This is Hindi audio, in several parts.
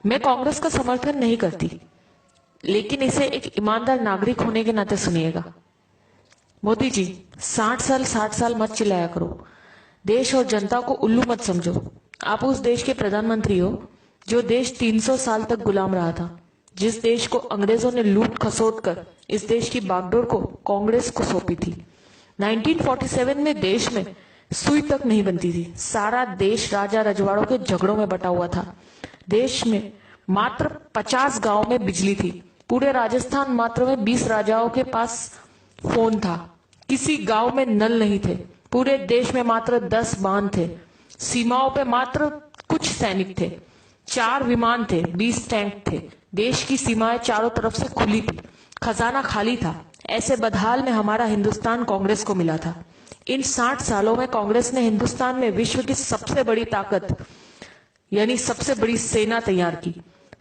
मैं कांग्रेस का समर्थन नहीं करती, लेकिन इसे एक ईमानदार नागरिक होने के नाते सुनिएगा। मोदी जी, 60 साल मत चिल्लाया करो। देश और जनता को उल्लू मत समझो। आप उस देश के प्रधानमंत्री हो जो देश 300 साल तक गुलाम रहा था, जिस देश को अंग्रेजों ने लूट खसोट कर इस देश की बागडोर को कांग्रेस को सौंपी थी। 1947 में देश में सुई तक नहीं बनती थी। सारा देश राजा रजवाड़ों के झगड़ों में बटा हुआ था। देश में मात्र 50 गांव में बिजली थी। पूरे राजस्थान मात्र में 20 राजाओं के पास फोन था। किसी गांव में नल नहीं थे। पूरे देश में मात्र 10 बांध थे। सीमाओं पे मात्र कुछ सैनिक थे। 4 विमान थे, 20 टैंक थे। देश की सीमाएं चारों तरफ से खुली थी। खजाना खाली था। ऐसे बदहाल में हमारा हिंदुस्तान कांग्रेस को मिला था। इन 60 सालों में कांग्रेस ने हिंदुस्तान में विश्व की सबसे बड़ी ताकत यानी सबसे बड़ी सेना तैयार की।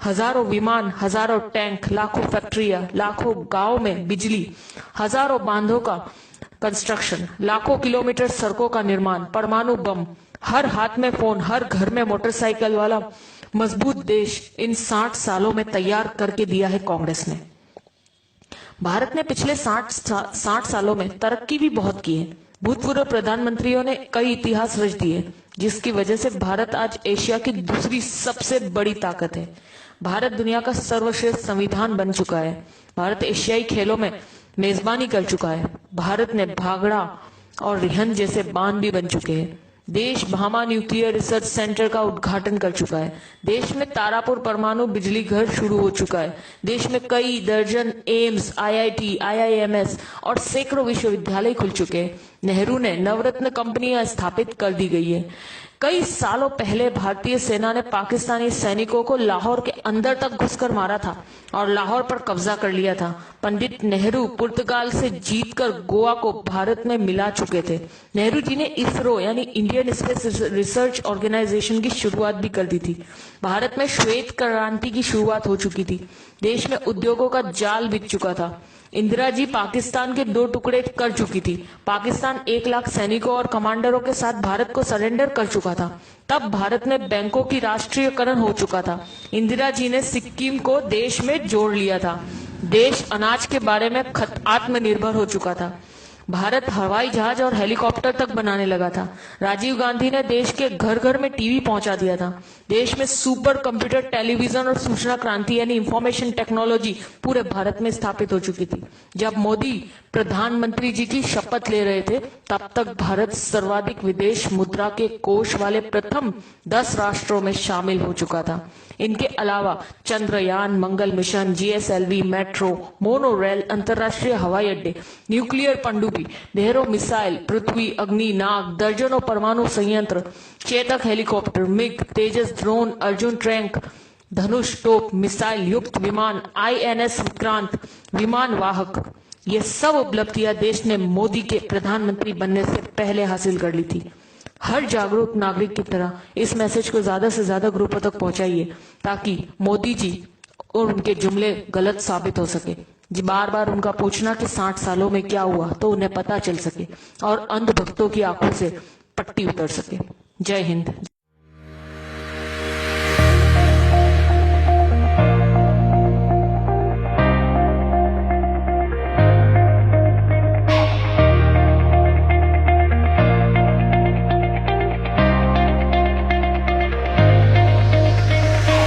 हजारों विमान, हजारों टैंक, लाखों फैक्ट्रियां, लाखों गांव में बिजली, हजारों बांधों का कंस्ट्रक्शन, लाखों किलोमीटर सड़कों का निर्माण, परमाणु बम, हर हाथ में फोन, हर घर में मोटरसाइकिल वाला मजबूत देश इन 60 सालों में तैयार करके दिया है कांग्रेस ने। भारत ने पिछले 60 सालों में तरक्की भी बहुत की है। भूतपूर्व प्रधानमंत्रियों ने कई इतिहास रच दिए, जिसकी वजह से भारत आज एशिया की दूसरी सबसे बड़ी ताकत है। भारत दुनिया का सर्वश्रेष्ठ संविधान बन चुका है। भारत एशियाई खेलों में मेजबानी कर चुका है। भारत ने भागड़ा और रिहंद जैसे बांध भी बन चुके हैं। देश भामा न्यूक्लियर रिसर्च सेंटर का उद्घाटन कर चुका है। देश में तारापुर परमाणु बिजली घर शुरू हो चुका है। देश में कई दर्जन एम्स, आईआईटी, आईआईएमएस और सैकड़ों विश्वविद्यालय खुल चुके हैं। नेहरू ने नवरत्न कंपनियां स्थापित कर दी गई है। कई सालों पहले भारतीय सेना ने पाकिस्तानी सैनिकों को लाहौर के अंदर तक घुसकर मारा था और लाहौर पर कब्जा कर लिया था। पंडित नेहरू पुर्तगाल से जीतकर गोवा को भारत में मिला चुके थे। नेहरू जी ने इसरो यानी इंडियन स्पेस रिसर्च ऑर्गेनाइजेशन की शुरुआत भी कर दी थी। भारत में श्वेत क्रांति की शुरुआत हो चुकी थी। देश में उद्योगों का जाल बिछ चुका था। इंदिरा जी पाकिस्तान के 2 टुकड़े कर चुकी थी। पाकिस्तान 1 लाख सैनिकों और कमांडरों के साथ भारत को सरेंडर कर चुका था। तब भारत में बैंकों की राष्ट्रीयकरण हो चुका था। इंदिरा जी ने सिक्किम को देश में जोड़ लिया था। देश अनाज के बारे में आत्मनिर्भर हो चुका था। भारत हवाई जहाज और हेलीकॉप्टर तक बनाने लगा था। राजीव गांधी ने देश के घर घर में टीवी पहुंचा दिया था। देश में सुपर कंप्यूटर, टेलीविजन और सूचना क्रांति यानी इंफॉर्मेशन टेक्नोलॉजी पूरे भारत में स्थापित हो चुकी थी। जब मोदी प्रधानमंत्री जी की शपथ ले रहे थे, तब तक भारत सर्वाधिक विदेश मुद्रा के कोष वाले प्रथम 10 राष्ट्रों में शामिल हो चुका था। इनके अलावा Chandrayaan, Mangal mission, GSLV, metro, monorail, अंतरराष्ट्रीय हवाई अड्डे, न्यूक्लियर पनडुब्बी, ढेरों मिसाइल, पृथ्वी, अग्नि, नाग, दर्जनों परमाणु संयंत्र, चेतक हेलीकॉप्टर, मिग, तेजस ड्रोन, अर्जुन टैंक, धनुष तोप, मिसाइल युक्त विमान, आईएनएस विक्रांत, विमान वाहक, ये सब उपलब्धियां देश ने मोदी के प्रधानमंत्री बनने से पहले हासिल कर ली थी। हर जागरूक नागरिक की तरह इस मैसेज को ज्यादा से ज्यादा ग्रुपों तक पहुंचाइए, ताकि मोदी जी और उनके जुमले गलत साबित हो सके। जी बार बार उनका पूछना कि 60 सालों में क्या हुआ, तो उन्हें पता चल सके और अंधभक्तों की आंखों से पट्टी उतर सके। जय हिंद।